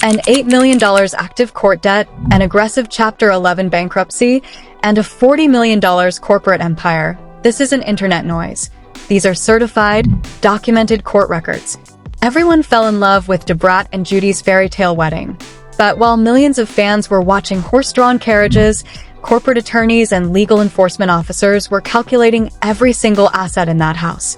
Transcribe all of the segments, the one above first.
An $8 million active court debt, an aggressive Chapter 11 bankruptcy, and a $40 million corporate empire. This isn't internet noise. These are certified, documented court records. Everyone fell in love with Brat and Judy's fairy tale wedding. But while millions of fans were watching horse-drawn carriages, corporate attorneys and legal enforcement officers were calculating every single asset in that house.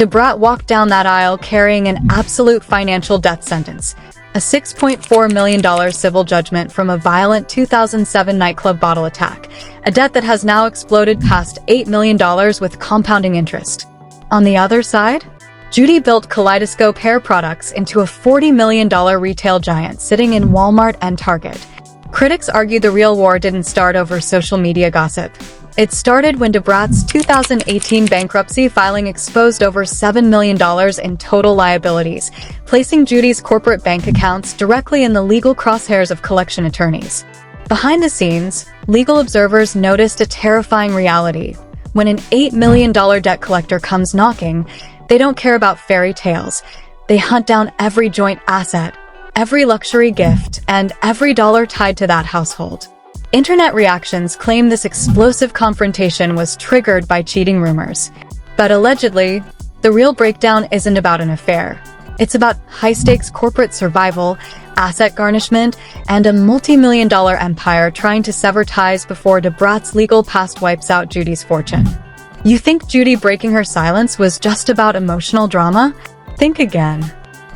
Brat walked down that aisle carrying an absolute financial death sentence, a $6.4 million civil judgment from a violent 2007 nightclub bottle attack, a debt that has now exploded past $8 million with compounding interest. On the other side, Judy built Kaleidoscope hair products into a $40 million retail giant sitting in Walmart and Target. Critics argue the real war didn't start over social media gossip. It started when Brat's 2018 bankruptcy filing exposed over $7 million in total liabilities, placing Judy's corporate bank accounts directly in the legal crosshairs of collection attorneys. Behind the scenes, legal observers noticed a terrifying reality. When an $8 million debt collector comes knocking, they don't care about fairy tales. They hunt down every joint asset, every luxury gift, and every dollar tied to that household. Internet reactions claim this explosive confrontation was triggered by cheating rumors. But allegedly, the real breakdown isn't about an affair. It's about high-stakes corporate survival, asset garnishment, and a multi-million-dollar empire trying to sever ties before Brat's legal past wipes out Judy's fortune. You think Judy breaking her silence was just about emotional drama? Think again.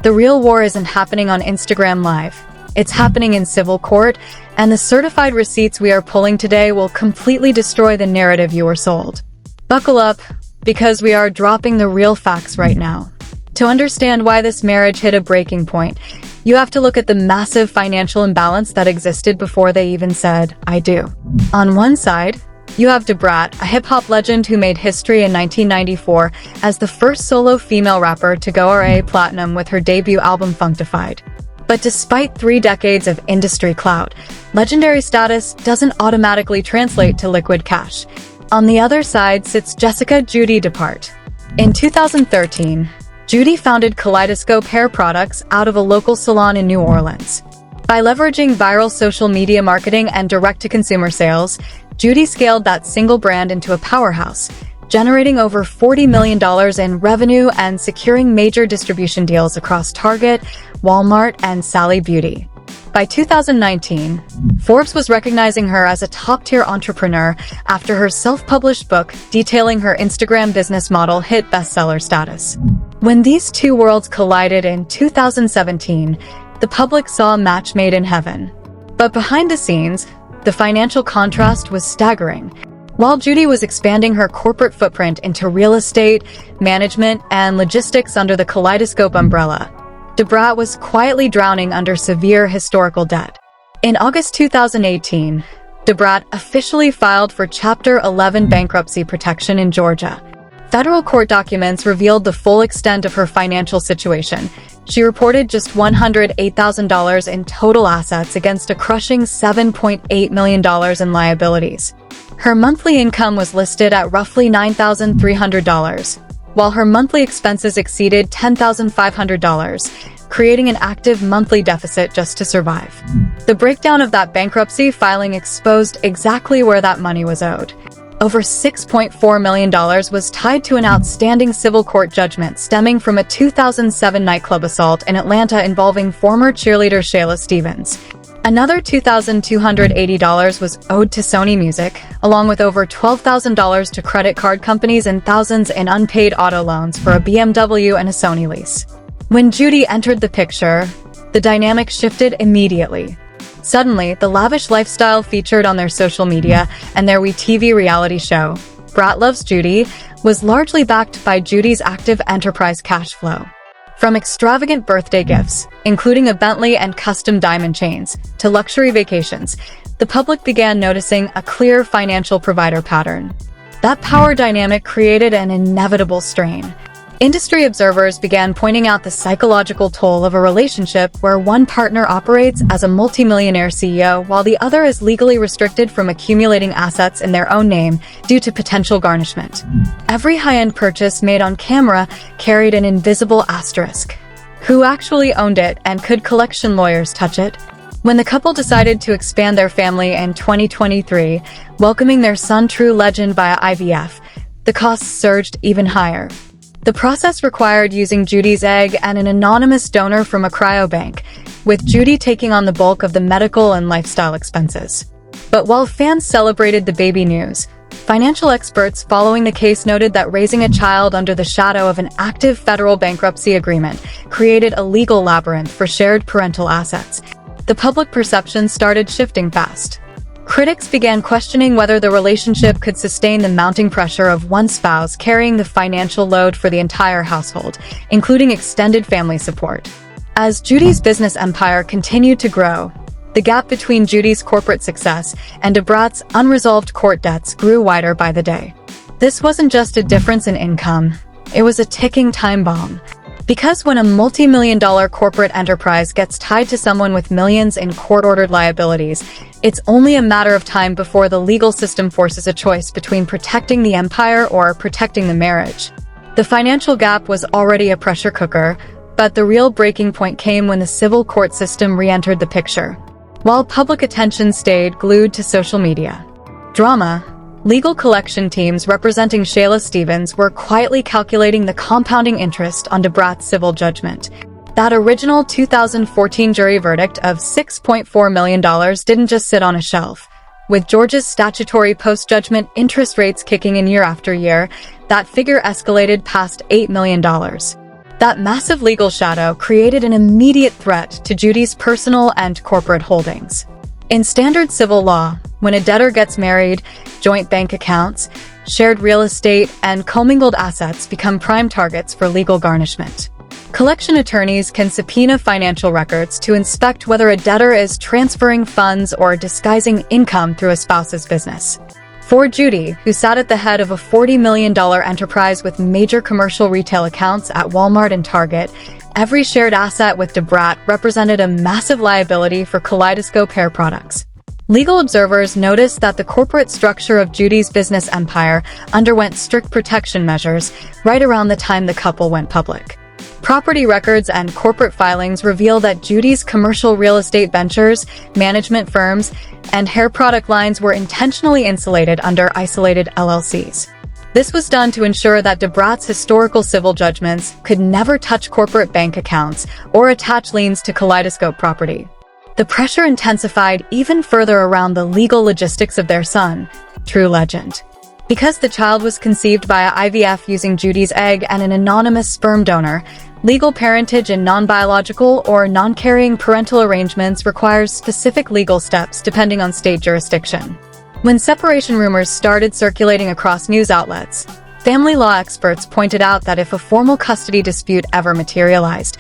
The real war isn't happening on Instagram Live. It's happening in civil court, and the certified receipts we are pulling today will completely destroy the narrative you were sold. Buckle up, because we are dropping the real facts right now. To understand why this marriage hit a breaking point, you have to look at the massive financial imbalance that existed before they even said, "I do." On one side, you have Brat, a hip-hop legend who made history in 1994 as the first solo female rapper to go RA platinum with her debut album Functified. But despite 3 decades of industry clout, legendary status doesn't automatically translate to liquid cash. On the other side sits Jessica Judy Depart. In 2013, Judy founded Kaleidoscope hair products out of a local salon in New Orleans. By leveraging viral social media marketing and direct-to-consumer sales, Judy scaled that single brand into a powerhouse, generating over $40 million in revenue and securing major distribution deals across Target, Walmart, and Sally Beauty. By 2019, Forbes was recognizing her as a top-tier entrepreneur after her self-published book detailing her Instagram business model hit bestseller status. When these two worlds collided in 2017, the public saw a match made in heaven. But behind the scenes, the financial contrast was staggering. While Judy was expanding her corporate footprint into real estate, management, and logistics under the Kaleidoscope umbrella, Brat was quietly drowning under severe historical debt. In August 2018, Brat officially filed for Chapter 11 bankruptcy protection in Georgia. Federal court documents revealed the full extent of her financial situation. She reported just $108,000 in total assets against a crushing $7.8 million in liabilities. Her monthly income was listed at roughly $9,300, while her monthly expenses exceeded $10,500, creating an active monthly deficit just to survive. The breakdown of that bankruptcy filing exposed exactly where that money was owed. Over $6.4 million was tied to an outstanding civil court judgment stemming from a 2007 nightclub assault in Atlanta involving former cheerleader Shayla Stevens. Another $2,280 was owed to Sony Music, along with over $12,000 to credit card companies and thousands in unpaid auto loans for a BMW and a Sony lease. When Judy entered the picture, the dynamic shifted immediately. Suddenly, the lavish lifestyle featured on their social media and their WeTV reality show, Brat Loves Judy, was largely backed by Judy's active enterprise cash flow. From extravagant birthday gifts, including a Bentley and custom diamond chains, to luxury vacations, the public began noticing a clear financial provider pattern. That power dynamic created an inevitable strain. Industry observers began pointing out the psychological toll of a relationship where one partner operates as a multimillionaire CEO while the other is legally restricted from accumulating assets in their own name due to potential garnishment. Every high-end purchase made on camera carried an invisible asterisk. Who actually owned it, and could collection lawyers touch it? When the couple decided to expand their family in 2023, welcoming their son True Legend via IVF, the costs surged even higher. The process required using Judy's egg and an anonymous donor from a cryobank, with Judy taking on the bulk of the medical and lifestyle expenses. But while fans celebrated the baby news, financial experts following the case noted that raising a child under the shadow of an active federal bankruptcy agreement created a legal labyrinth for shared parental assets. The public perception started shifting fast. Critics began questioning whether the relationship could sustain the mounting pressure of one spouse carrying the financial load for the entire household, including extended family support. As Judy's business empire continued to grow, the gap between Judy's corporate success and Brat's unresolved court debts grew wider by the day. This wasn't just a difference in income, it was a ticking time bomb. Because when a multi-million-dollar corporate enterprise gets tied to someone with millions in court-ordered liabilities, it's only a matter of time before the legal system forces a choice between protecting the empire or protecting the marriage. The financial gap was already a pressure cooker, but the real breaking point came when the civil court system re-entered the picture. While public attention stayed glued to social media drama, legal collection teams representing Shayla Stevens were quietly calculating the compounding interest on Brat's civil judgment. That original 2014 jury verdict of $6.4 million didn't just sit on a shelf. With Georgia's statutory post-judgment interest rates kicking in year after year, that figure escalated past $8 million. That massive legal shadow created an immediate threat to Judy's personal and corporate holdings. In standard civil law, when a debtor gets married, joint bank accounts, shared real estate, and commingled assets become prime targets for legal garnishment. Collection attorneys can subpoena financial records to inspect whether a debtor is transferring funds or disguising income through a spouse's business. For Judy, who sat at the head of a $40 million enterprise with major commercial retail accounts at Walmart and Target, every shared asset with Brat represented a massive liability for Kaleidoscope hair products. Legal observers noticed that the corporate structure of Judy's business empire underwent strict protection measures right around the time the couple went public. Property records and corporate filings reveal that Judy's commercial real estate ventures, management firms, and hair product lines were intentionally insulated under isolated LLCs. This was done to ensure that Brat's historical civil judgments could never touch corporate bank accounts or attach liens to Kaleidoscope property. The pressure intensified even further around the legal logistics of their son, True Legend. Because the child was conceived via IVF using Judy's egg and an anonymous sperm donor, legal parentage in non-biological or non-carrying parental arrangements requires specific legal steps depending on state jurisdiction. When separation rumors started circulating across news outlets, family law experts pointed out that if a formal custody dispute ever materialized,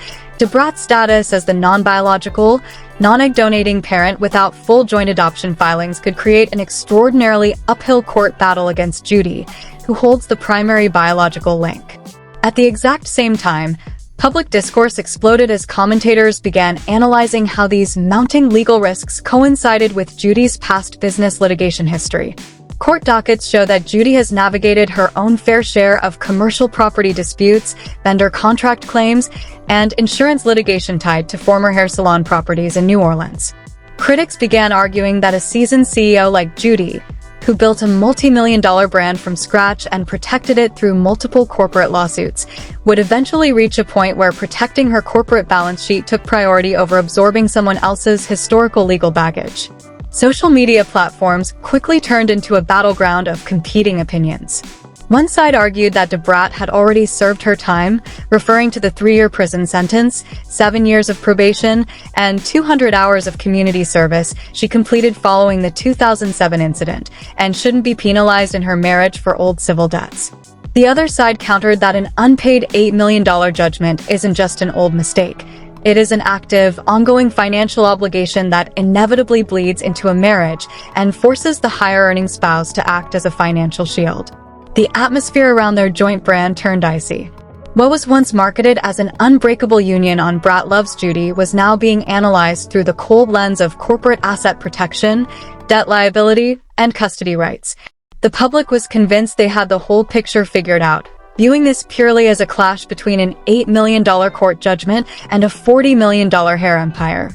Brat's status as the non-biological, non-egg donating parent without full joint adoption filings could create an extraordinarily uphill court battle against Judy, who holds the primary biological link. At the exact same time, public discourse exploded as commentators began analyzing how these mounting legal risks coincided with Judy's past business litigation history. Court dockets show that Judy has navigated her own fair share of commercial property disputes, vendor contract claims, and insurance litigation tied to former hair salon properties in New Orleans. Critics began arguing that a seasoned CEO like Judy, who built a multi-million-dollar brand from scratch and protected it through multiple corporate lawsuits, would eventually reach a point where protecting her corporate balance sheet took priority over absorbing someone else's historical legal baggage. Social media platforms quickly turned into a battleground of competing opinions. One side argued that Brat had already served her time, referring to the 3-year prison sentence, 7 years of probation, and 200 hours of community service she completed following the 2007 incident, and shouldn't be penalized in her marriage for old civil debts. The other side countered that an unpaid $8 million judgment isn't just an old mistake. It is an active, ongoing financial obligation that inevitably bleeds into a marriage and forces the higher-earning spouse to act as a financial shield. The atmosphere around their joint brand turned icy. What was once marketed as an unbreakable union on Brat Loves Judy was now being analyzed through the cold lens of corporate asset protection, debt liability, and custody rights. The public was convinced they had the whole picture figured out, viewing this purely as a clash between an $8 million court judgment and a $40 million hair empire.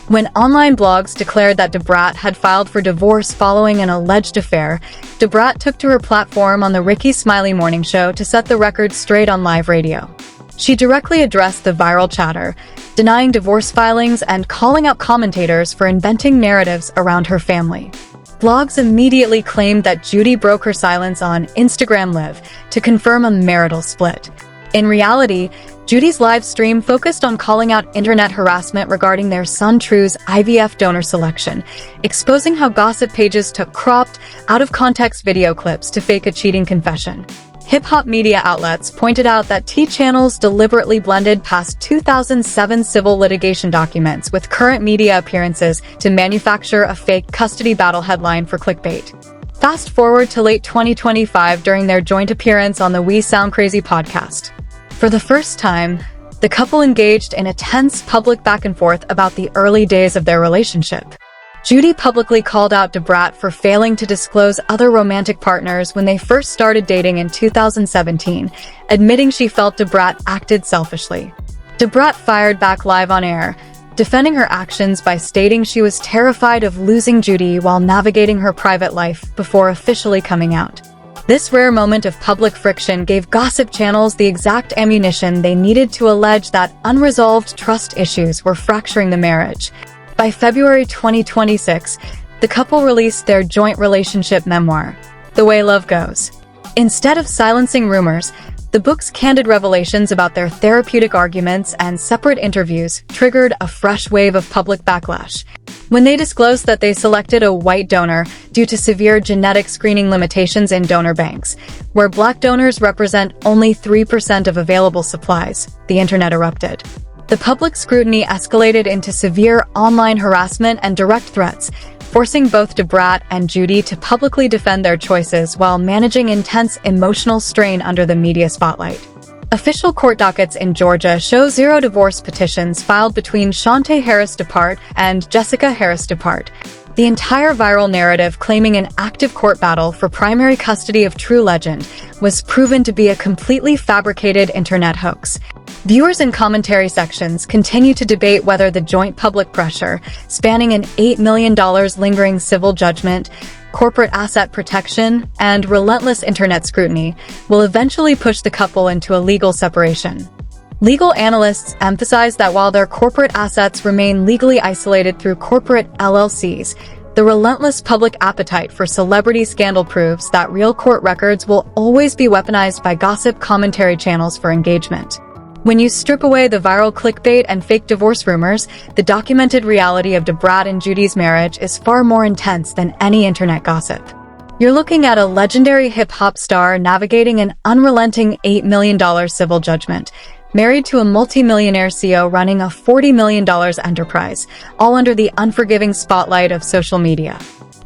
When online blogs declared that Brat had filed for divorce following an alleged affair, Brat took to her platform on the Ricky Smiley Morning Show to set the record straight on live radio. She directly addressed the viral chatter, denying divorce filings and calling out commentators for inventing narratives around her family. Blogs immediately claimed that Judy broke her silence on Instagram Live to confirm a marital split. In reality, Judy's live stream focused on calling out internet harassment regarding their son True's IVF donor selection, exposing how gossip pages took cropped, out-of-context video clips to fake a cheating confession. Hip-hop media outlets pointed out that T channels deliberately blended past 2007 civil litigation documents with current media appearances to manufacture a fake custody battle headline for clickbait. Fast forward to late 2025 during their joint appearance on the We Sound Crazy podcast. For the first time, the couple engaged in a tense public back and forth about the early days of their relationship. Judy publicly called out Brat for failing to disclose other romantic partners when they first started dating in 2017, admitting she felt Brat acted selfishly. Brat fired back live on air, defending her actions by stating she was terrified of losing Judy while navigating her private life before officially coming out. This rare moment of public friction gave gossip channels the exact ammunition they needed to allege that unresolved trust issues were fracturing the marriage. By February 2026, the couple released their joint relationship memoir, The Way Love Goes. Instead of silencing rumors, the book's candid revelations about their therapeutic arguments and separate interviews triggered a fresh wave of public backlash. When they disclosed that they selected a white donor due to severe genetic screening limitations in donor banks, where black donors represent only 3% of available supplies, the internet erupted. The public scrutiny escalated into severe online harassment and direct threats, forcing both Brat and Judy to publicly defend their choices while managing intense emotional strain under the media spotlight. Official court dockets in Georgia show 0 divorce petitions filed between Shantae Harris Depart and Jessica Harris Depart. The entire viral narrative claiming an active court battle for primary custody of True Legend was proven to be a completely fabricated internet hoax. Viewers in commentary sections continue to debate whether the joint public pressure, spanning an $8 million lingering civil judgment, corporate asset protection, and relentless internet scrutiny, will eventually push the couple into a legal separation. Legal analysts emphasize that while their corporate assets remain legally isolated through corporate LLCs, the relentless public appetite for celebrity scandal proves that real court records will always be weaponized by gossip commentary channels for engagement. When you strip away the viral clickbait and fake divorce rumors, the documented reality of Brat and Judy's marriage is far more intense than any internet gossip. You're looking at a legendary hip-hop star navigating an unrelenting $8 million civil judgment, married to a multi-millionaire CEO running a $40 million enterprise, all under the unforgiving spotlight of social media.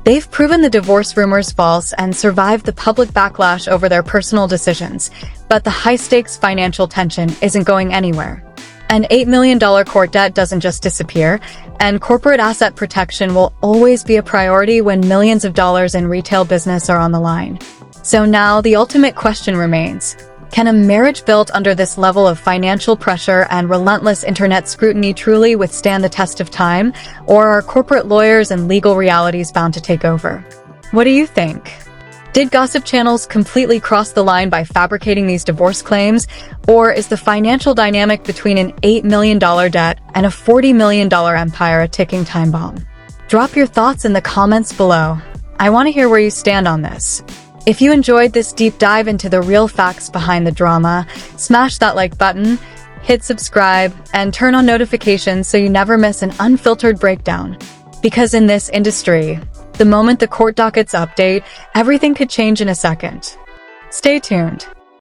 They've proven the divorce rumors false and survived the public backlash over their personal decisions, but the high-stakes financial tension isn't going anywhere. An $8 million court debt doesn't just disappear, and corporate asset protection will always be a priority when millions of dollars in retail business are on the line. So now the ultimate question remains: can a marriage built under this level of financial pressure and relentless internet scrutiny truly withstand the test of time, or are corporate lawyers and legal realities bound to take over? What do you think? Did gossip channels completely cross the line by fabricating these divorce claims, or is the financial dynamic between an $8 million debt and a $40 million empire a ticking time bomb? Drop your thoughts in the comments below. I want to hear where you stand on this. If you enjoyed this deep dive into the real facts behind the drama, smash that like button, hit subscribe, and turn on notifications so you never miss an unfiltered breakdown. Because in this industry, the moment the court dockets update, everything could change in a second. Stay tuned.